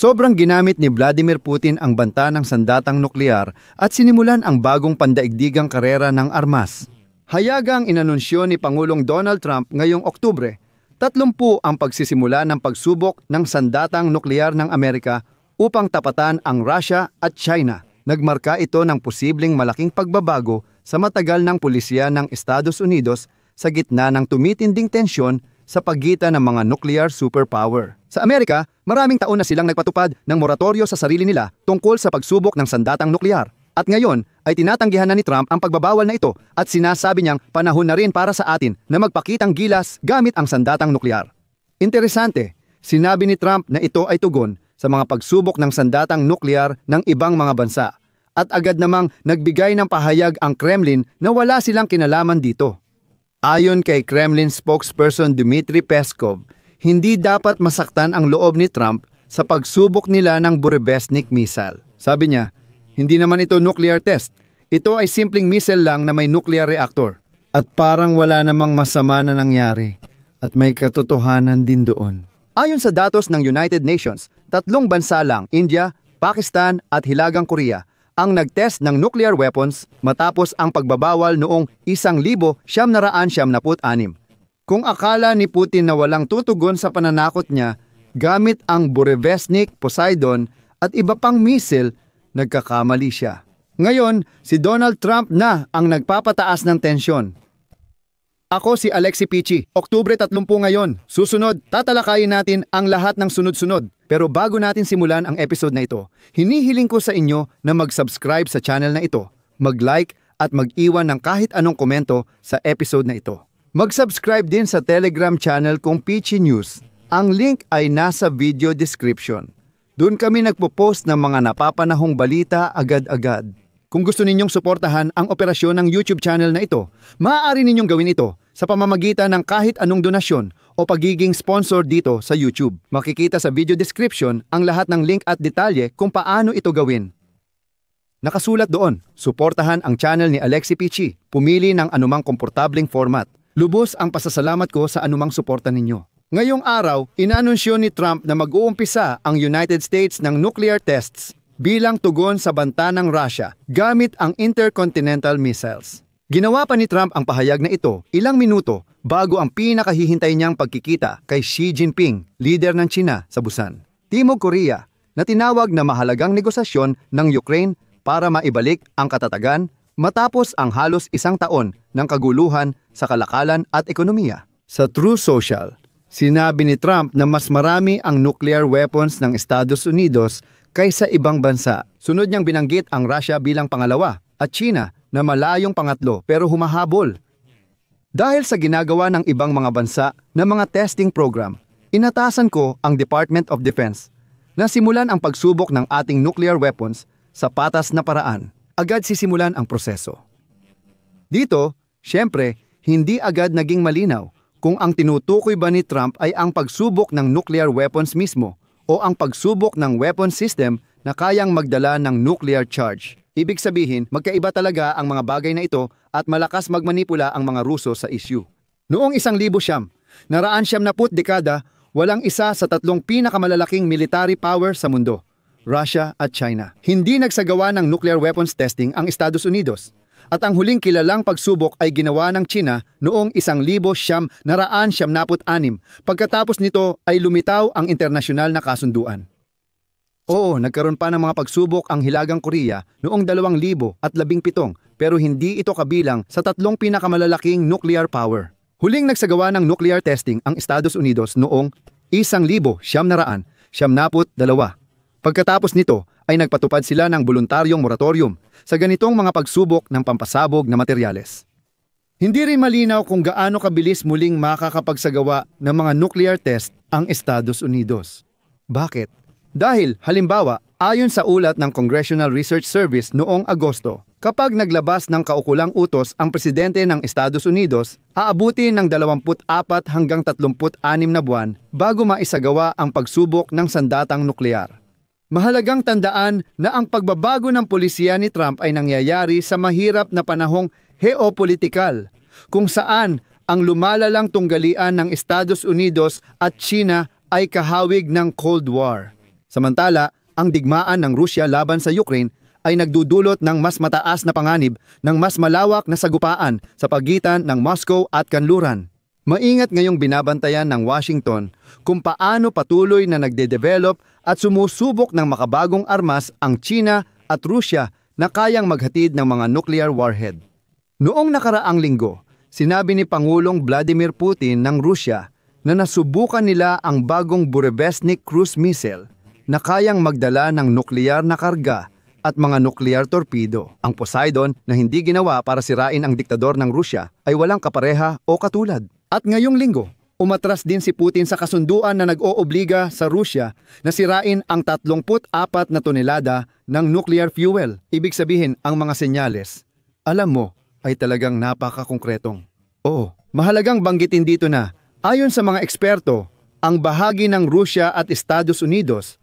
Sobrang ginamit ni Vladimir Putin ang banta ng sandatang nuklear at sinimulan ang bagong pandaigdigang karera ng armas. Hayagang inanunsyo ni Pangulong Donald Trump ngayong Oktubre, 30 ang pagsisimula ng pagsubok ng sandatang nuklear ng Amerika upang tapatan ang Russia at China. Nagmarka ito ng posibleng malaking pagbabago sa matagal ng pulisya ng Estados Unidos sa gitna ng tumitinding tensyon sa pagitan ng mga nuclear superpower. Sa Amerika, maraming taon na silang nagpatupad ng moratoryo sa sarili nila tungkol sa pagsubok ng sandatang nuklear. At ngayon ay tinatanggihan na ni Trump ang pagbabawal na ito at sinasabi niyang panahon na rin para sa atin na magpakitang gilas gamit ang sandatang nuklear. Interesante, sinabi ni Trump na ito ay tugon sa mga pagsubok ng sandatang nuklear ng ibang mga bansa. At agad namang nagbigay ng pahayag ang Kremlin na wala silang kinalaman dito. Ayon kay Kremlin spokesperson Dmitry Peskov, hindi dapat masaktan ang loob ni Trump sa pagsubok nila ng Burevestnik missile. Sabi niya, hindi naman ito nuclear test. Ito ay simpleng missile lang na may nuclear reactor. At parang wala namang masama na nangyari. At may katotohanan din doon. Ayon sa datos ng United Nations, 3 bansa lang, India, Pakistan at Hilagang Korea, ang nag-test ng nuclear weapons matapos ang pagbabawal noong 1976. Kung akala ni Putin na walang tutugon sa pananakot niya gamit ang Burevestnik, Poseidon at iba pang missile, nagkakamali siya. Ngayon, si Donald Trump na ang nagpapataas ng tensyon. Ako si Alexi Pichi, Oktubre 30 ngayon. Susunod, tatalakayin natin ang lahat ng sunod-sunod. Pero bago natin simulan ang episode na ito, hinihiling ko sa inyo na mag-subscribe sa channel na ito, mag-like at mag-iwan ng kahit anong komento sa episode na ito. Mag-subscribe din sa Telegram channel kong Pichi News. Ang link ay nasa video description. Doon kami nagpo-post ng mga napapanahong balita agad-agad. Kung gusto ninyong suportahan ang operasyon ng YouTube channel na ito, maaari ninyong gawin ito sa pamamagitan ng kahit anong donasyon o pagiging sponsor dito sa YouTube. Makikita sa video description ang lahat ng link at detalye kung paano ito gawin. Nakasulat doon, suportahan ang channel ni Alexi Pichi. Pumili ng anumang komportableng format. Lubos ang pasasalamat ko sa anumang suporta ninyo. Ngayong araw, inanunsyo ni Trump na mag-uumpisa ang United States ng nuclear tests bilang tugon sa banta ng Russia gamit ang intercontinental missiles. Ginawa pa ni Trump ang pahayag na ito ilang minuto bago ang pinakahihintay niyang pagkikita kay Xi Jinping, leader ng China sa Busan, Timog Korea, na tinawag na mahalagang negosasyon ng Ukraine para maibalik ang katatagan matapos ang halos 1 taon ng kaguluhan sa kalakalan at ekonomiya. Sa Truth Social, sinabi ni Trump na mas marami ang nuclear weapons ng Estados Unidos kaysa ibang bansa. Sunod niyang binanggit ang Russia bilang pangalawa at China na malayong pangatlo pero humahabol. Dahil sa ginagawa ng ibang mga bansa na mga testing program, inatasan ko ang Department of Defense na simulan ang pagsubok ng ating nuclear weapons sa patas na paraan. Agad sisimulan ang proseso. Dito, syempre, hindi agad naging malinaw kung ang tinutukoy ba ni Trump ay ang pagsubok ng nuclear weapons mismo o ang pagsubok ng weapon system na kayang magdala ng nuclear charge. Ibig sabihin, magkaiba talaga ang mga bagay na ito at malakas magmanipula ang mga Ruso sa issue. Noong 1900, naraan 70 dekada, walang isa sa 3 pinakamalalaking military power sa mundo, Russia at China. Hindi nagsagawa ng nuclear weapons testing ang Estados Unidos. At ang huling kilalang pagsubok ay ginawa ng China noong 1976. Pagkatapos nito ay lumitaw ang internasyonal na kasunduan. Oo, nagkaroon pa ng mga pagsubok ang Hilagang Korea noong 2017 pero hindi ito kabilang sa 3 pinakamalalaking nuclear power. Huling nagsagawa ng nuclear testing ang Estados Unidos noong 1972. Pagkatapos nito ay nagpatupad sila ng voluntaryong moratorium sa ganitong mga pagsubok ng pampasabog na materyales. Hindi rin malinaw kung gaano kabilis muling makakapagsagawa ng mga nuclear test ang Estados Unidos. Bakit? Dahil, halimbawa, ayon sa ulat ng Congressional Research Service noong Agosto, kapag naglabas ng kaukulang utos ang presidente ng Estados Unidos, aabutin ng 24 hanggang 36 na buwan bago maisagawa ang pagsubok ng sandatang nuklear. Mahalagang tandaan na ang pagbabago ng polisiya ni Trump ay nangyayari sa mahirap na panahong geopolitikal, kung saan ang lumalalang tunggalian ng Estados Unidos at China ay kahawig ng Cold War. Samantala, ang digmaan ng Rusya laban sa Ukraine ay nagdudulot ng mas mataas na panganib ng mas malawak na sagupaan sa pagitan ng Moscow at Kanluran. Maingat ngayong binabantayan ng Washington kung paano patuloy na nagde-develop at sumusubok ng makabagong armas ang China at Rusya na kayang maghatid ng mga nuclear warhead. Noong nakaraang linggo, sinabi ni Pangulong Vladimir Putin ng Rusya na nasubukan nila ang bagong Burevestnik cruise missile na kayang magdala ng nuclear na karga at mga nuclear torpedo. Ang Poseidon na hindi ginawa para sirain ang diktador ng Rusya ay walang kapareha o katulad. At ngayong linggo, umatras din si Putin sa kasunduan na nag-oobliga sa Rusya na sirain ang 34 na tonelada ng nuclear fuel. Ibig sabihin, ang mga senyales, alam mo, ay talagang napaka-konkretong. Oo, mahalagang banggitin dito na, ayon sa mga eksperto, ang bahagi ng Rusya at Estados Unidos,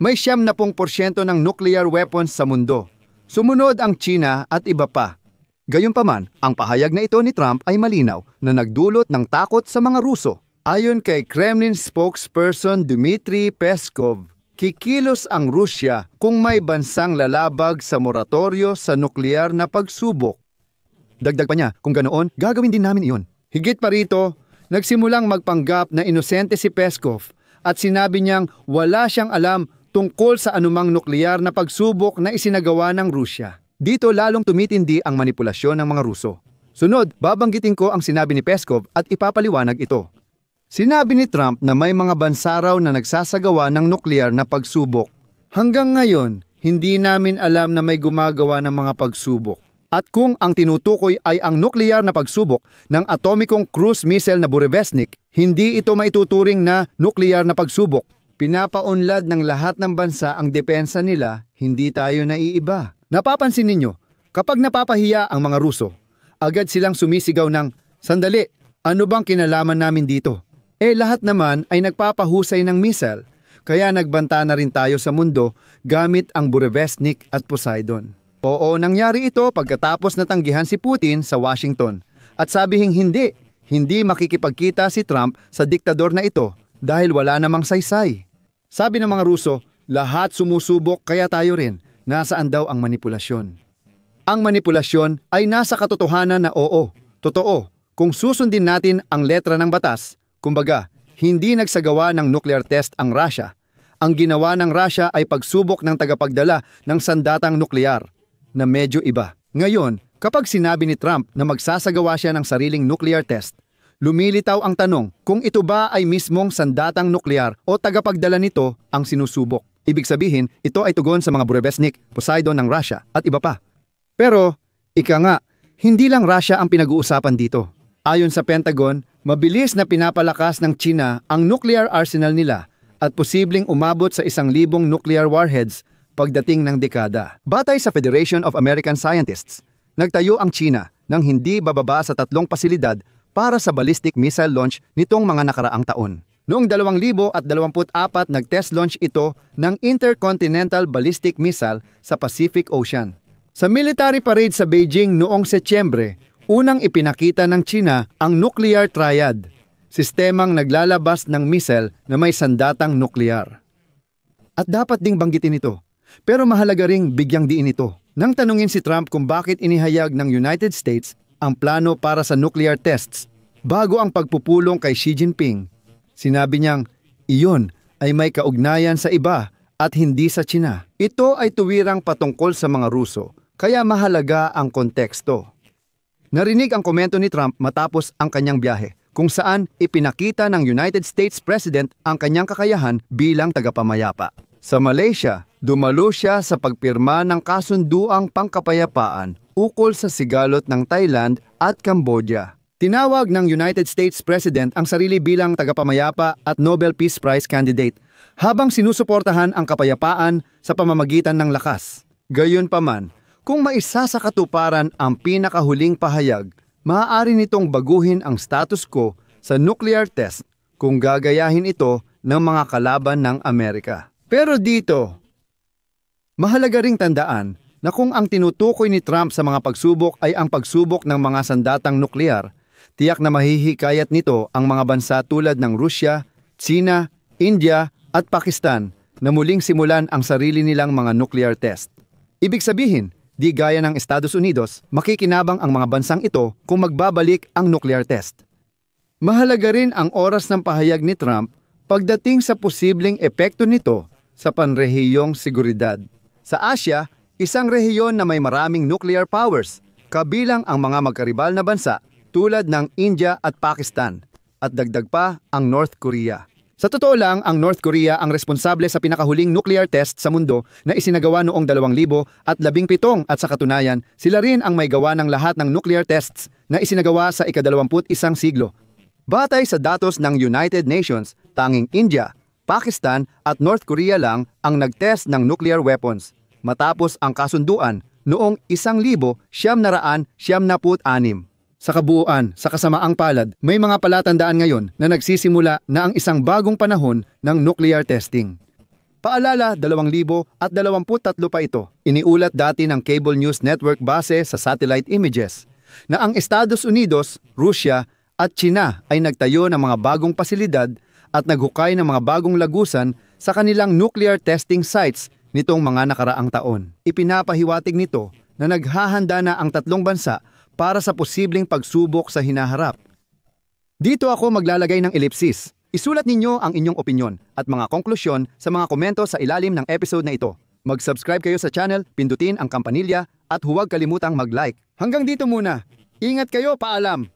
may 70% ng nuclear weapons sa mundo. Sumunod ang China at iba pa. Gayunpaman, ang pahayag na ito ni Trump ay malinaw na nagdulot ng takot sa mga Ruso. Ayon kay Kremlin spokesperson Dmitry Peskov, kikilos ang Rusya kung may bansang lalabag sa moratoryo sa nuklear na pagsubok. Dagdag pa niya, kung ganoon, gagawin din namin iyon. Higit pa rito, nagsimulang magpanggap na inosente si Peskov at sinabi niyang wala siyang alam tungkol sa anumang nukleyar na pagsubok na isinagawa ng Rusya. Dito lalong tumitindi ang manipulasyon ng mga Ruso. Sunod, babanggitin ko ang sinabi ni Peskov at ipapaliwanag ito. Sinabi ni Trump na may mga bansa raw na nagsasagawa ng nukleyar na pagsubok. Hanggang ngayon, hindi namin alam na may gumagawa ng mga pagsubok. At kung ang tinutukoy ay ang nukleyar na pagsubok ng atomikong cruise missile na Burevestnik, hindi ito maituturing na nukleyar na pagsubok. Pinapaunlad ng lahat ng bansa ang depensa nila, hindi tayo naiiba. Napapansin ninyo, kapag napapahiya ang mga Ruso, agad silang sumisigaw ng, "Sandali, ano bang kinalaman namin dito?" Lahat naman ay nagpapahusay ng missile, kaya nagbanta na rin tayo sa mundo gamit ang Burevestnik at Poseidon. Oo, nangyari ito pagkatapos natanggihan si Putin sa Washington. At sabihing hindi makikipagkita si Trump sa diktador na ito dahil wala namang saysay. Sabi ng mga Ruso, lahat sumusubok kaya tayo rin. Nasaan daw ang manipulasyon? Ang manipulasyon ay nasa katotohanan na oo, totoo. Kung susundin natin ang letra ng batas, kumbaga, hindi nagsagawa ng nuclear test ang Russia. Ang ginawa ng Russia ay pagsubok ng tagapagdala ng sandatang nukleyar na medyo iba. Ngayon, kapag sinabi ni Trump na magsasagawa siya ng sariling nuclear test, lumilitaw ang tanong kung ito ba ay mismong sandatang nukleyar o tagapagdala nito ang sinusubok. Ibig sabihin, ito ay tugon sa mga Burevestnik, Poseidon ng Russia at iba pa. Pero, ika nga, hindi lang Russia ang pinag-uusapan dito. Ayon sa Pentagon, mabilis na pinapalakas ng China ang nuclear arsenal nila at posibleng umabot sa 1,000 nuclear warheads pagdating ng dekada. Batay sa Federation of American Scientists, nagtayo ang China ng hindi bababa sa 3 pasilidad para sa ballistic missile launch nitong mga nakaraang taon. Noong 2024, nag-test launch ito ng Intercontinental Ballistic Missile sa Pacific Ocean. Sa military parade sa Beijing noong Setyembre, unang ipinakita ng China ang Nuclear Triad, sistemang naglalabas ng missile na may sandatang nuklear. At dapat ding banggitin ito, pero mahalaga ring bigyang diin ito. Nang tanungin si Trump kung bakit inihayag ng United States ang plano para sa nuclear tests bago ang pagpupulong kay Xi Jinping, sinabi niyang, iyon ay may kaugnayan sa iba at hindi sa China. Ito ay tuwirang patungkol sa mga Ruso, kaya mahalaga ang konteksto. Narinig ang komento ni Trump matapos ang kanyang biyahe, kung saan ipinakita ng United States President ang kanyang kakayahan bilang tagapamayapa. Sa Malaysia, dumalo siya sa pagpirma ng kasunduang pangkapayapaan ukol sa sigalot ng Thailand at Cambodia. Tinawag ng United States President ang sarili bilang tagapamayapa at Nobel Peace Prize candidate habang sinusuportahan ang kapayapaan sa pamamagitan ng lakas. Gayunpaman, kung maisasakatuparan ang pinakahuling pahayag, maaari nitong baguhin ang status quo sa nuclear test kung gagayahin ito ng mga kalaban ng Amerika. Pero dito, mahalaga ring tandaan na kung ang tinutukoy ni Trump sa mga pagsubok ay ang pagsubok ng mga sandatang nukleyar, tiyak na mahihikayat nito ang mga bansa tulad ng Rusya, China, India at Pakistan na muling simulan ang sarili nilang mga nuclear test. Ibig sabihin, di gaya ng Estados Unidos, makikinabang ang mga bansang ito kung magbabalik ang nuclear test. Mahalaga rin ang oras ng pahayag ni Trump pagdating sa posibleng epekto nito sa panrehiyong seguridad. Sa Asya, isang rehiyon na may maraming nuclear powers, kabilang ang mga magkaribal na bansa tulad ng India at Pakistan, at dagdag pa ang North Korea. Sa totoo lang, ang North Korea ang responsable sa pinakahuling nuclear test sa mundo na isinagawa noong 2017 at sa katunayan, sila rin ang may gawa ng lahat ng nuclear tests na isinagawa sa ika-21 siglo. Batay sa datos ng United Nations, tanging India, Pakistan at North Korea lang ang nag-test ng nuclear weapons matapos ang kasunduan noong 1996. Sa kabuuan, sa kasamaang palad, may mga palatandaan ngayon na nagsisimula na ang isang bagong panahon ng nuclear testing. Paalala, 2023 pa ito. Iniulat dati ng Cable News Network base sa satellite images na ang Estados Unidos, Russia at China ay nagtayo ng mga bagong pasilidad at naghukay ng mga bagong lagusan sa kanilang nuclear testing sites nitong mga nakaraang taon. Ipinapahiwatig nito na naghahanda na ang tatlong bansa para sa posibleng pagsubok sa hinaharap. Dito ako maglalagay ng ellipsis. Isulat ninyo ang inyong opinyon at mga konklusyon sa mga komento sa ilalim ng episode na ito. Mag-subscribe kayo sa channel, pindutin ang kampanilya at huwag kalimutang mag-like. Hanggang dito muna. Ingat kayo, paalam!